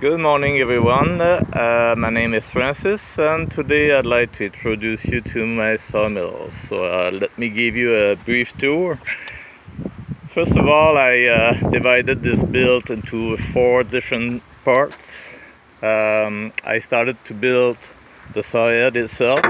Good morning, everyone. My name is Francis, and today I'd like to introduce you to my sawmill. So let me give you a brief tour. First of all, I divided this build into 4 different parts. I started to build the saw head itself.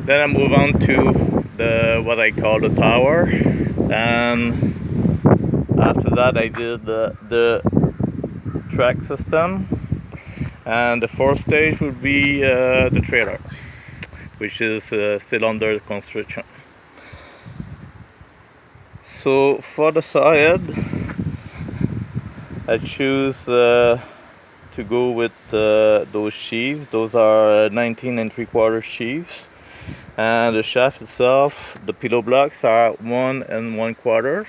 Then I move on to what I call the tower, and after that I did the track system, and the 4th stage would be the trailer, which is still under construction. So for the saw head, I choose to go with those sheaves. Those are 19 3/4 sheaves, and the shaft itself, the pillow blocks, are 1 1/4.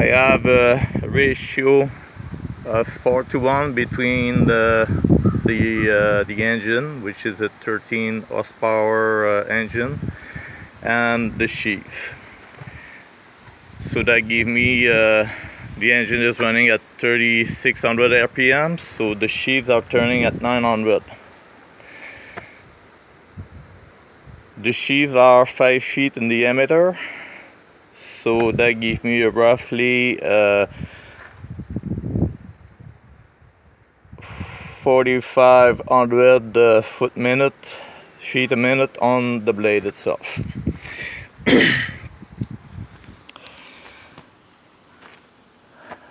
I have a ratio of 4:1 between the engine, which is a 13 horsepower engine, and the sheave. So that gives me the engine is running at 3600 RPM, so the sheaves are turning at 900. The sheaves are 5 feet in diameter, so that gives me a roughly 4,500 feet a minute on the blade itself.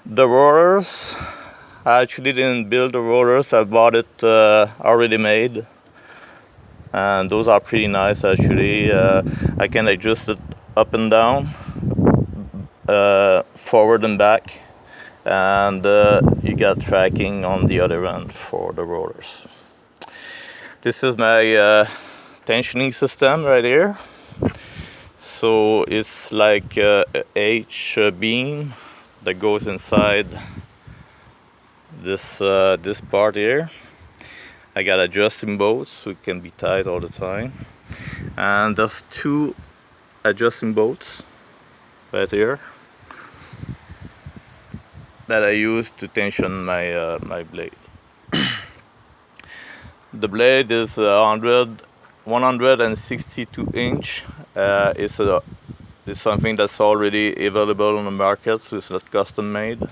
The rollers, I actually didn't build the rollers, I bought it already made, and those are pretty nice actually. I can adjust it up and down, forward and back, and you got tracking on the other end for the rollers. This is my tensioning system right here. So it's like a H beam that goes inside this part here. I got adjusting bolts so it can be tight all the time, and there's 2 adjusting bolts right here that I use to tension my my blade. The blade is 162 inch. It's something that's already available on the market, so it's not custom made.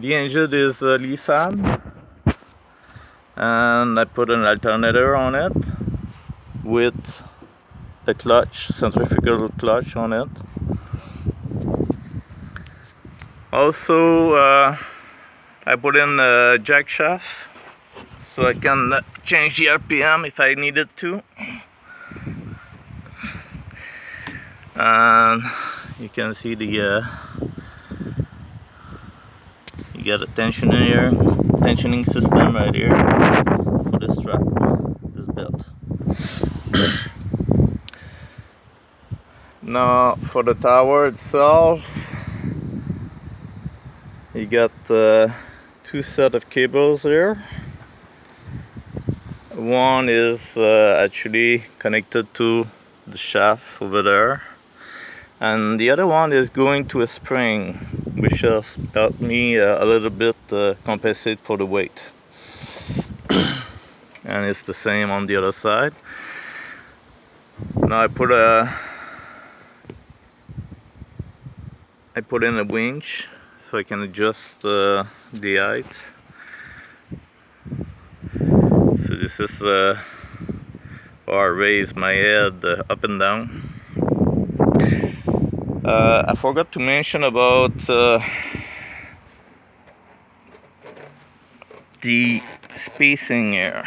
The engine is a leaf fan, and I put an alternator on it with a clutch, centrifugal clutch on it. Also, I put in a jack shaft so I can change the RPM if I needed to. And you can see the you get a tensioning system right here for this strap, this belt. Now for the tower itself, you got 2 sets of cables here. One is actually connected to the shaft over there, and the other one is going to a spring, which has helped me a little bit compensate for the weight. And it's the same on the other side. Now I put in a winch so I can adjust the height. So this is or I raise my head up and down. I forgot to mention about the spacing here.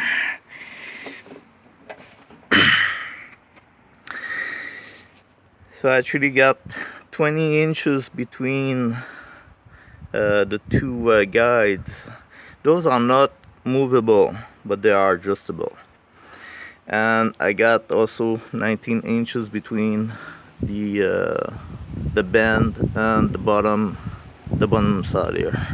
So I actually got 20 inches between the 2 guides. Those are not movable, but they are adjustable. And I got also 19 inches between the bend and the bottom side here.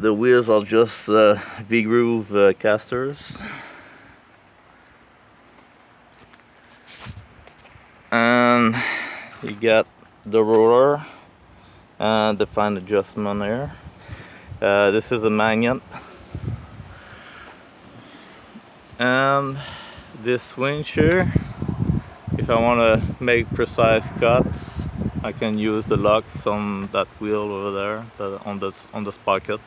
The wheels are just V-groove casters, and you got the roller and the fine adjustment here. This is a magnet, and this winch here, if I want to make precise cuts, I can use the locks on that wheel over there, on the sprocket.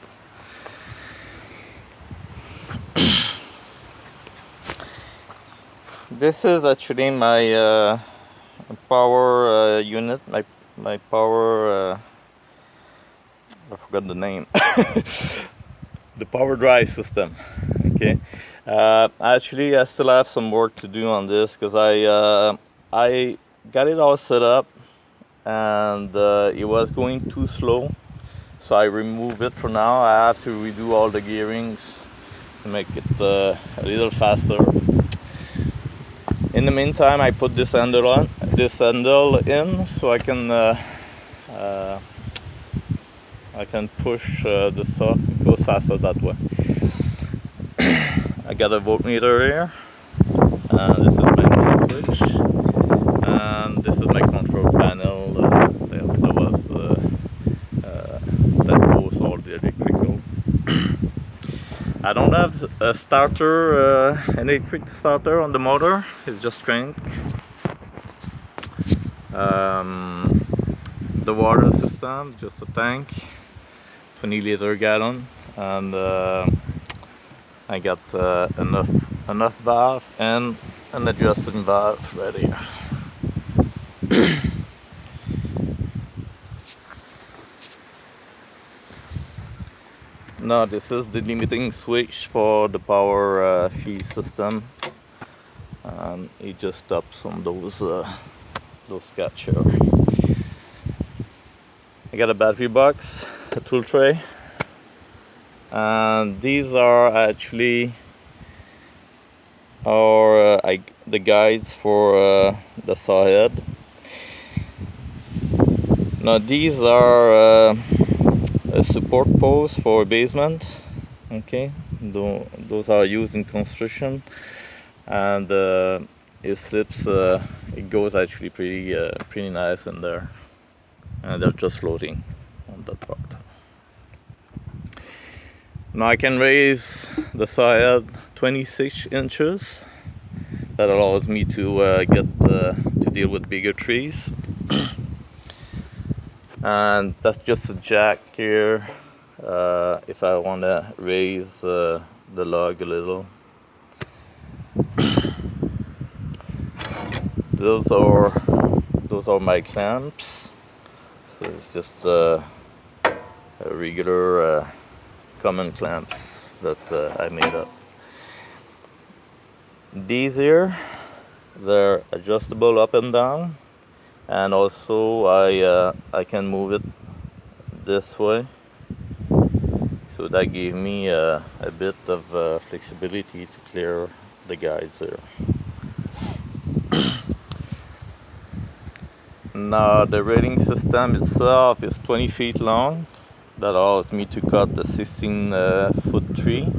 This is actually my power unit, my power. I forgot the name. The power drive system. Okay. Actually, I still have some work to do on this because I got it all set up, and it was going too slow, so I removed it for now. I have to redo all the gearings to make it a little faster. In the meantime, I put this handle in, so I can push the saw. It goes faster that way. I got a voltmeter here. This is my main switch, and this is my control panel. That goes all the electrical. I don't have a starter, an electric starter on the motor. It's just crank. The water system, just a tank, 20-liter gallon, and I got enough valve and an adjusting valve right here. Now this is the limiting switch for the power feed system, and it just stops on those scotch here. I got a battery box, a tool tray, and these are actually the guides for the saw head. Now these are a support post for basement. Okay, those are used in construction, and it slips. It goes actually pretty nice in there, and they're just floating on that part. Now I can raise the saw head 26 inches. That allows me to to deal with bigger trees. And that's just a jack here if I want to raise the log a little. Those are my clamps. So it's just a regular common clamps that I made up. These here, they're adjustable up and down, and also I can move it this way, so that gave me a bit of flexibility to clear the guides here. Now the railing system itself is 20 feet long. That allows me to cut the 16-foot tree.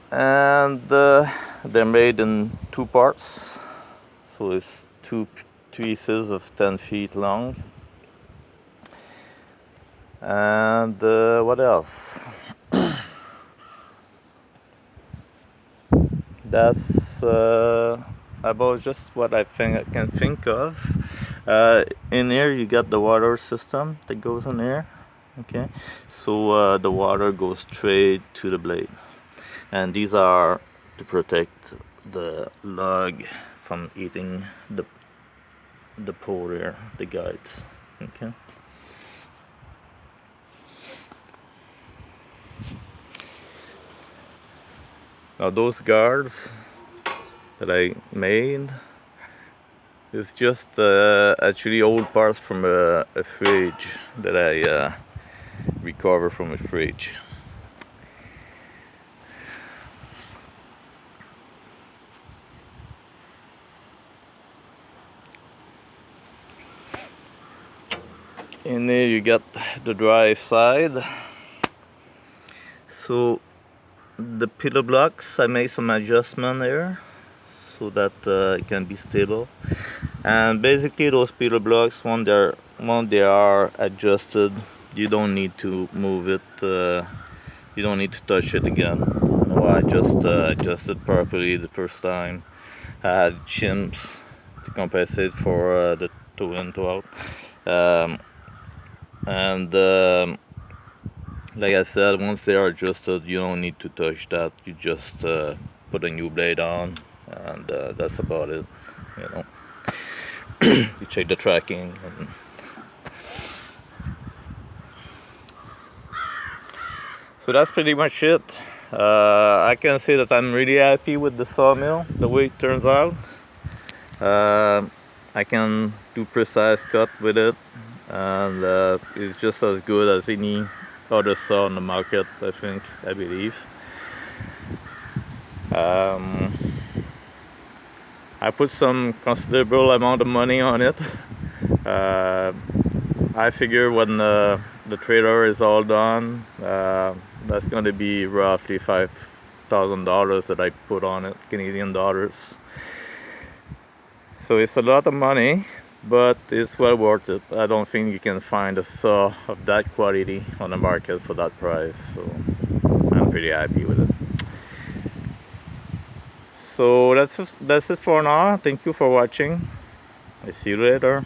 And they're made in two parts, so it's two pieces of 10 feet long. And what else? That's about just what I can think of. In here you got the water system that goes in here. Okay, so the water goes straight to the blade, and these are to protect the log from eating the pole here, the guides. Okay. Now those guards that I made is just actually old parts from a fridge that I recovered from a fridge. In there you got the dry side. So the pillar blocks, I made some adjustment there so that it can be stable. And basically those pillar blocks, when they are adjusted, you don't need to move it, you don't need to touch it again. I just adjusted properly the first time. I had chimps to compensate for the toe in, toe out. And like I said, once they are adjusted, you don't need to touch that. You just put a new blade on, and that's about it. You know, you check the tracking. So that's pretty much it. I can say that I'm really happy with the sawmill, the way it turns out. I can do precise cut with it, and it's just as good as any other saw on the market, I believe. I put some considerable amount of money on it. I figure when the trailer is all done, that's going to be roughly $5,000 that I put on it, Canadian dollars. So it's a lot of money, but it's well worth it. I don't think you can find a saw of that quality on the market for that price, so I'm pretty happy with it. So that's it for now. Thank you for watching. I see you later.